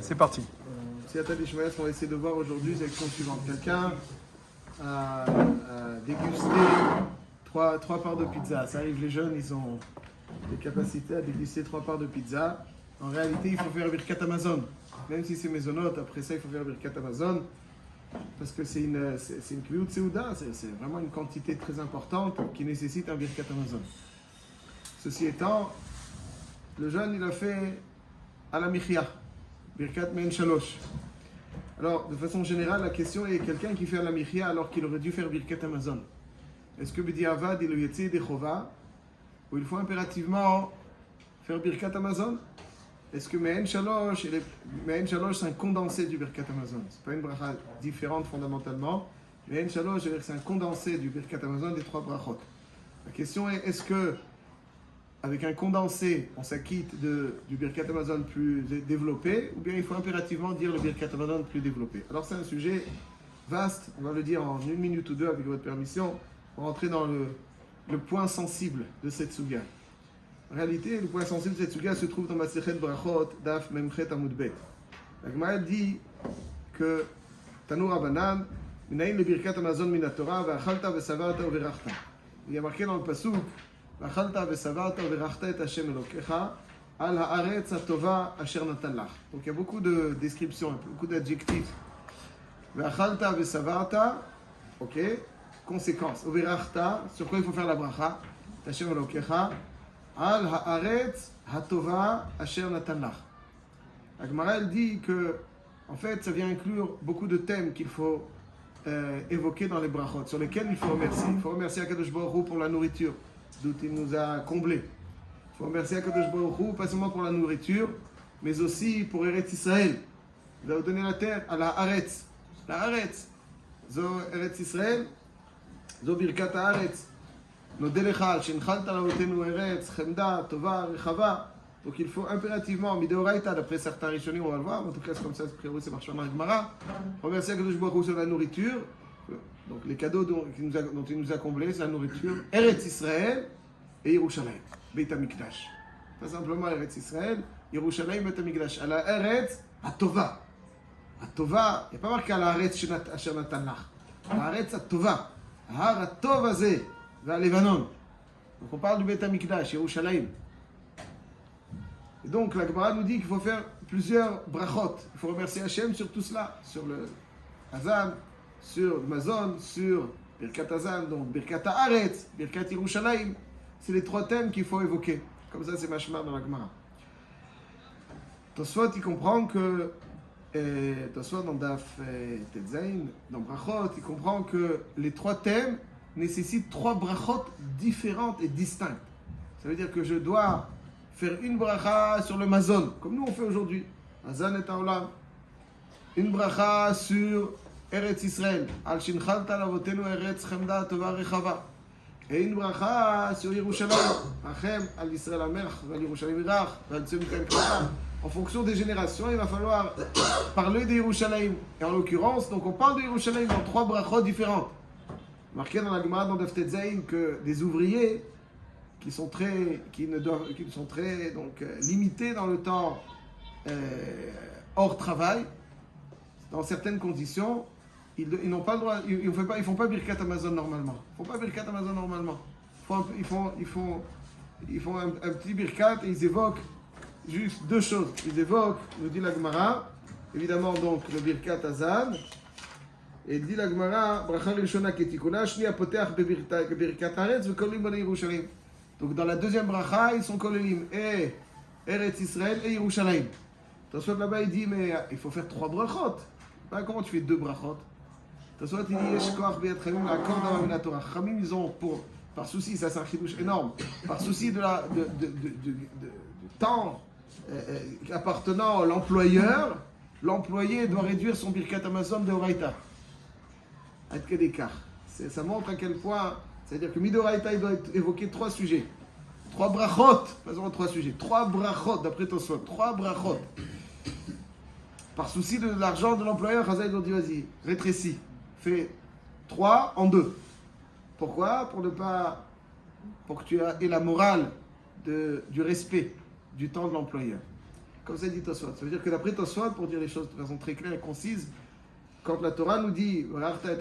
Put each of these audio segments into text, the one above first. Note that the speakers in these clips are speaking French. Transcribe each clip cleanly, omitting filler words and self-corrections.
C'est parti. Siyata d'Ishmael, ce qu'on va essayer de voir aujourd'hui, c'est l'action suivante. Quelqu'un a dégusté trois parts de pizza. Ça arrive, les jeunes, ils ont des capacités à déguster 3 parts de pizza. En réalité, il faut faire Birkat Amazon. Même si c'est maisonnote, après ça, il faut faire Birkat Amazon. Parce que c'est une Kviyut Seuda, c'est vraiment une quantité très importante qui nécessite un Birkat Amazon. Ceci étant, le jeune, il a fait à la Michia, Birkat Men Shalosh. Alors, de façon générale, la question est quelqu'un qui fait à la Michia alors qu'il aurait dû faire Birkat Amazon. Est-ce que Bidi Avad est le Yetzi de Chova, ou il faut impérativement faire Birkat Amazon? Est-ce que Me'en Shalosh, c'est un condensé du Birkat Amazon? Ce n'est pas une bracha différente fondamentalement. Me'en Shalosh, c'est un condensé du Birkat Amazon des 3 brachot. La question est, est-ce que avec un condensé, on s'acquitte du Birkat Amazon plus développé, ou bien il faut impérativement dire le Birkat Amazon plus développé? Alors c'est un sujet vaste, on va le dire en 1 minute ou 2 avec votre permission, pour rentrer dans le point sensible de cette suga. En réalité, le point sensible de cette suga se trouve dans Masechet Brachot, Daf Memchet Amud Bet. La Gemara dit que Tanu Rabbanan, Minayin le Birkat Amazon min Torah, V'achalta v'savarta u'verachta. Il y a marqué dans le pasuk, V'achalta v'savarta u'verachta et Hashem Elokecha, al haaretz hatova asher natan lach. Donc il y a beaucoup de descriptions, beaucoup d'adjectifs. V'achalta v'savarta, ok, conséquence. U'verachta, sur quoi il faut faire la bracha, Hashem Elokecha, al haaretz hatova asher natan lach. La Gemara elle dit que, en fait, ça vient inclure beaucoup de thèmes qu'il faut évoquer dans les brachot, sur lesquels il faut remercier. Il faut remercier Akadosh Baruch Hu pour la nourriture, d'où il nous a comblés. Il faut remercier Akadosh Baruch Hu, pas seulement pour la nourriture, mais aussi pour Eretz Israël. Il va vous donner la terre à la Haaretz. La Haaretz. Zo Eretz Israël, zo Birkat Haaretz. Nodelecha, Shenchalta Lavotenu Eretz, Chemda, Tova, Rechava. Donc il faut impérativement, Mideoraita, d'après certains Rishonim, on va le voir, en tout cas c'est comme ça, c'est marché dans la Gemara, remercier Akadosh Baruch Hu sur la nourriture, donc les cadeaux dont il nous a comblés, c'est la nourriture, Eretz Israël et Yerushalayim, Beit HaMikdash. Pas simplement Eretz Israël, Yerushalayim, Beit HaMikdash. À la Eretz, à Tova. À Tova, il n'y a pas marqué à la Eretz Asher Natan Lach. À la Eretz, à Tova. Har HaTov Hazeh, vers Levanon. Donc on parle du Beit HaMikdash, Yerushalayim. Et donc la Gemara nous dit qu'il faut faire plusieurs brachot. Il faut remercier Hachem sur tout cela, sur le Hazan, sur le Mazon, sur Birkat Hazan, donc Birkat Haaretz, Birkat Yerushalayim. C'est les 3 thèmes qu'il faut évoquer. Comme ça, c'est mashma dans la Gemara. Tosfot, il comprend que Tosfot dans Daf Tetzain, dans brachot, il comprend que les 3 thèmes nécessitent 3 brachot différentes et distinctes. Ça veut dire que je dois faire une bracha sur le Mazon, comme nous on fait aujourd'hui. Hazan et Haolam. Une bracha sur Eretz Israël. Al Shinchalta Lavotenu Eretz Chemda Tova Rechava. Et une bracha sur Yerushalayim. Achem al Israël Amelch, al Yerushalayim Irach, al Tzem Mikael Katan. En fonction des générations, il va falloir parler de Yerushalayim. Et en l'occurrence, donc on parle de Yerushalayim dans 3 brachot différentes. Marqué dans la Gemara dans Daf Tetzain que des ouvriers qui sont très donc limités dans le temps hors travail, dans certaines conditions, ils n'ont pas le droit, ils font pas Birkat Amazon normalement. Ils font pas Birkat Amazon normalement. Ils font un petit Birkat et ils évoquent juste 2 choses. Ils évoquent, nous dit la Gemara, évidemment donc le Birkat Hazan, et il dit la Gemara, Bracha Rishona Ketikuna, Shnia Poteach Birkat Haaretz Vekolim Bnei Yerushalayim. Donc dans la deuxième bracha, ils sont Kolelim et Eretz Israël et Yerushalayim. Tosfot là-bas, il dit, mais il faut faire 3 brachot. Ben, comment tu fais 2 brachot? Tosfot, il dit, Yesh koach b'yad chamim la'akor dava min haTorah. Chamim, ils ont, par souci, ça c'est un chidouche énorme, par souci du temps appartenant à l'employeur, l'employé doit réduire son Birkat Amazon de Horaïta. Ad kedekach. Ça montre à quel point. C'est-à-dire que Midoraïta, il doit évoquer 3 sujets. 3 brachot, pas seulement 3 sujets. 3 brachot, d'après Tosfot. 3 brachot. Par souci de l'argent de l'employeur, Chazal ont dit, vas-y, rétrécis. Fais 3 en 2. Pourquoi? Pour que tu aies la morale du respect du temps de l'employeur. Comme ça dit Tosfot. Ça veut dire que d'après Tosfot, pour dire les choses de façon très claire et concise, quand la Torah nous dit ça veut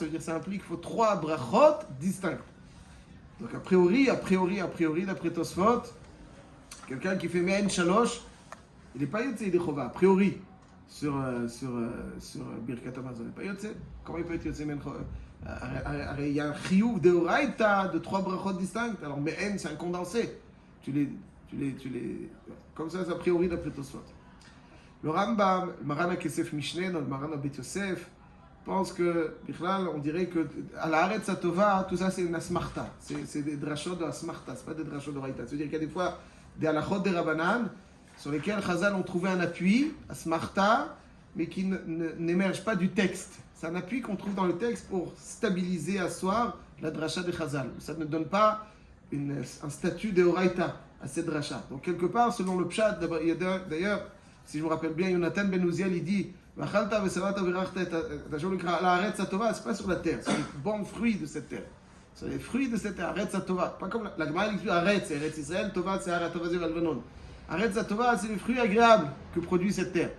dire que ça implique qu'il faut 3 brachot distinctes. Donc a priori, d'après Tosfot, quelqu'un qui fait Me'en Shalosh, il n'est pas Yotze Yedechova, a priori, sur Birkat Hamazon. Il n'est pas Yotze. Comment il peut être Yotze Me'en Shalosh? Il y a un chiyuv de Oraita de 3 brachot distinctes. Alors Me'en, c'est un condensé. Tu les... Comme ça, c'est a priori d'après Tosfot. Le Rambam, le Maran HaKesef Mishneh, dans le Maran HaBet Yosef, pense que, Bichlal, on dirait que à la Haaretz HaTova, tout ça c'est une asmarta. C'est des drachot de asmarta, c'est pas des drachot de Oraita. C'est-à-dire qu'il y a des fois des halachot des Rabbanan sur lesquels Chazal ont trouvé un appui, asmarta, mais qui n'émerge pas du texte. C'est un appui qu'on trouve dans le texte pour stabiliser, asseoir la dracha de Chazal. Ça ne donne pas un statut de Oraita à cette dracha. Donc quelque part, selon le pshat, d'ailleurs, si je me rappelle bien, Yonatan Ben Uziel, il dit c'est pas sur la terre, c'est les bons fruits de cette terre. C'est les fruits de cette terre, Aretz Atova. Pas comme la Gemara dit Aretz, c'est Aretz Israël, Tova, c'est Aretz Tova, c'est Alvanon. Aretz Atova, c'est les fruits agréables que produit cette terre.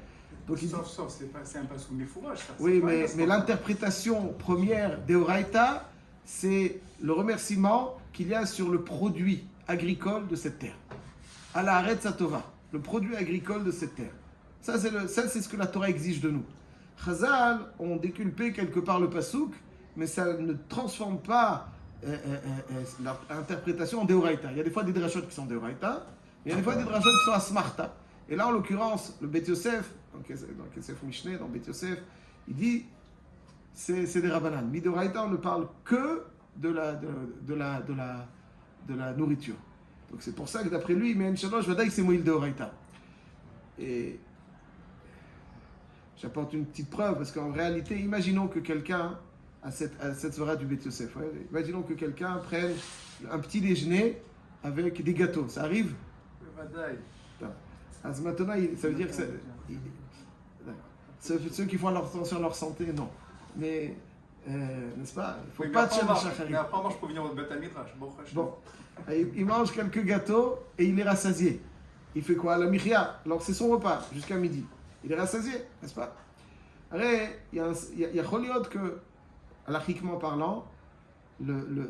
Donc, sauf, c'est un passouk méfourage. Oui, mais l'interprétation première d'Eoraita, c'est le remerciement qu'il y a sur le produit agricole de cette terre. À la Aretz Atova, le produit agricole de cette terre. Ça, c'est ce que la Torah exige de nous. Chazal ont déculpé quelque part le pasouk, mais ça ne transforme pas l'interprétation en Deoraita. Il y a des fois des drachot qui sont Deoraita, il y a des fois des drachot qui sont Asmarta. Et là, en l'occurrence, le Bet Yosef, dans Kesef Mishneh, dans Bet Yosef, il dit c'est des Rabbanan. Midoraita, on ne parle que de la nourriture. Donc c'est pour ça que d'après lui, mais Shalosh, Vadaï, c'est Moïl Deoraita. Et j'apporte une petite preuve, parce qu'en réalité, imaginons que quelqu'un, à cette soirée du Bet Yosef, imaginons que quelqu'un prenne un petit déjeuner avec des gâteaux. Ça arrive? Maintenant, ça veut dire que ceux qui font attention à leur santé, non. Mais, n'est-ce pas? Il ne faut pas tirer le chachari. Mais après, moi, je peux venir au Bet Midrash. Bon, il mange quelques gâteaux et il est rassasié. Il fait quoi? La michia. Alors c'est son repas jusqu'à midi. Il est rassasié, n'est-ce pas? Après, il y a choliot que, halachiquement parlant,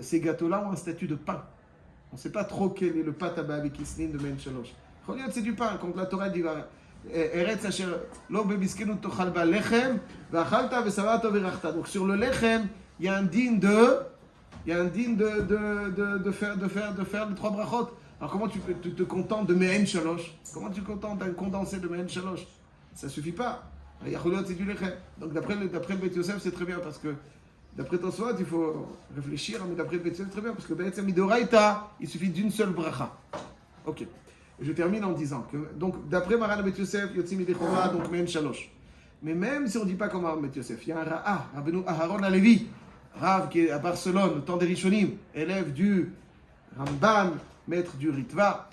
ces gâteaux-là ont un statut de pain. On ne sait pas trop quel est le pataba avec Isnin de Men Shalosh. Choliot, c'est du pain. Quand la Torah dit Eretz asher lo bebiskenu tochal ba lechem v'achalta v'savato v'rachta. Donc sur le lechem, il y a un digne de faire les 3 brachot. Alors comment tu te contentes de Me'en Shalosh? Comment tu te contentes d'un condensé de Me'en Shalosh? Ça ne suffit pas. Yacholot, c'est du lechem. Donc d'après le Bet Yosef, c'est très bien parce que d'après Tosfot, il faut réfléchir, mais d'après le Bet Yosef, c'est très bien parce que Be'etzem Midoraita, il suffit d'une seule bracha. Ok. Je termine en disant que, donc d'après Maran Bet Yosef, Yotzim Yedechova, donc Me'en Shalosh. Mais même si on ne dit pas comme Maran Bet Yosef, il y a un Ra'a, Rabbeinu Aharon Alevi, Rav qui est à Barcelone, au temps des Rishonim, élève du Ramban, maître du Ritva,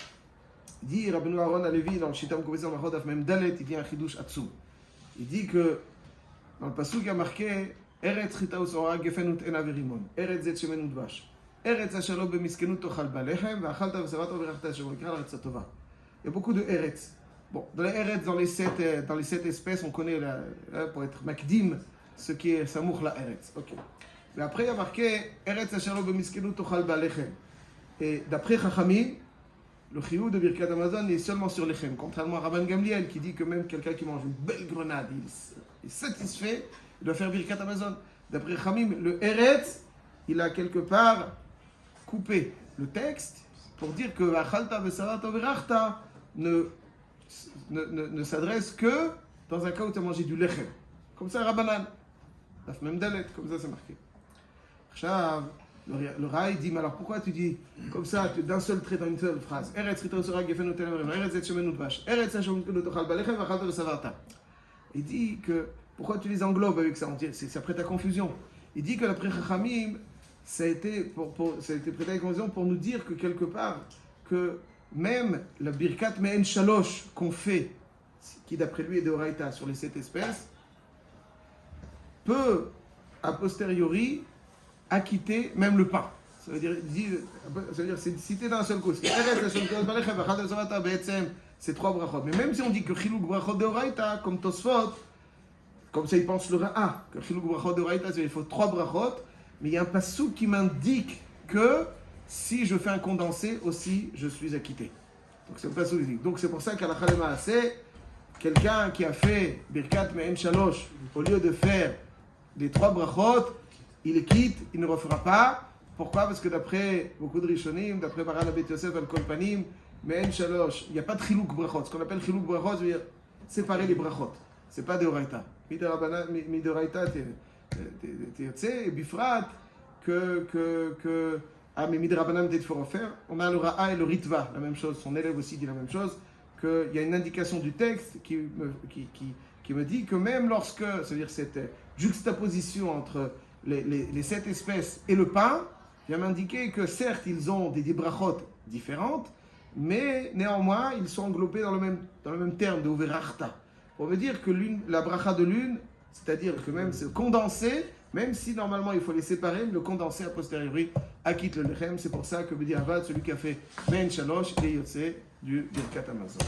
dit Rabbeinu Aharon Alevi dans le Shitam Kovezan Machodaf Mem Dalet, il dit un Chidush Atsum. Il dit que dans le pasuk il y a marqué Eretz Chitaus Ora Gefenut Ena Verimon, Eretz Zet Shemen Udvash, Eretz Ashalo Bemiskenu Tochal Balechem, Vachalta V'Savato V'Rachta Shemon Kral Eretz Atova. Il y a beaucoup de Eretz. Bon, dans les Eretz, dans les 7 espèces, on connaît pour être Makdim, ce qui est Samour la Eretz. Ok. Mais après, il y a marqué Eretz Ashalo Bemiskenu Tochal Balechem. Et d'après Chachamim, le chiyuv de Birkat Hamazon est seulement sur l'echem. Contrairement à Rabban Gamliel qui dit que même quelqu'un qui mange une belle grenade, il est satisfait, il doit faire Birkat Hamazon. D'après Chachamim, le Eretz, il a quelque part coupé le texte pour dire que Achalta V'Savato V'Rachta ne s'adresse que dans un cas où tu as mangé du lechem. Comme ça, Rabbanan. Daf Mem Dalet, comme ça c'est marqué. Chav. Le Raï dit, mais alors pourquoi tu dis comme ça, d'un seul trait, dans une seule phrase Eretz Chitaus Ora Gefenut Ena Verimon, Eretz Zet Shemen Udvash, Eretz Ashalo Tochal Balechem V'Achalta V'Savato. Il dit que, pourquoi tu les englobes avec ça? C'est après ta confusion. Il dit que l'après Chachamim, ça a été prêté à la confusion pour nous dire que quelque part, que même la Birkat Me'en Shalosh qu'on fait, qui d'après lui est de Oraita sur les 7 espèces, peut, a posteriori, acquitter même le pain. Ça veut dire, c'est cité d'un seul coup. C'est 3 brachot. Mais même si on dit que Chiluk brachot de Oraita, comme Tosfot, comme ça ils pensent le A, que Chiluk brachot de Oraita, il faut 3 brachot, mais il y a un passouk qui m'indique que si je fais un condensé aussi, je suis acquitté. Donc c'est le passouk qui dit. Donc c'est pour ça qu'à la Chalema, c'est quelqu'un qui a fait Birkat Me'em Shalosh, au lieu de faire les 3 brachot, il est quitte, il ne refera pas. Pourquoi? Parce que d'après beaucoup de Rishonim, d'après Maran Abet Yosef Al-Kolpanim, Me'en Shalosh, il n'y a pas de Chiluk Brachot. Ce qu'on appelle Chiluk Brachot, c'est séparer les brachot. C'est pas de Oraita. Midoraita, tu sais, et Bifrat, mais Midrabanan, peut-être faut refaire. On a le Ra'a et le Ritva, la même chose. Son élève aussi dit la même chose. Qu'il y a une indication du texte qui me dit que même lorsque, c'est-à-dire cette juxtaposition entre les 7 espèces et le pain, vient m'indiquer que certes, ils ont des brachot différentes, mais néanmoins, ils sont englobés dans le même terme de Uverachta. Pour me dire que la bracha de l'une, c'est-à-dire que même c'est condensé, même si normalement il faut les séparer, le condensé a posteriori acquitte le lechem. C'est pour ça que me dit Avad, celui qui a fait Ben Shalosh, et Yotse du Birkat Hamazon.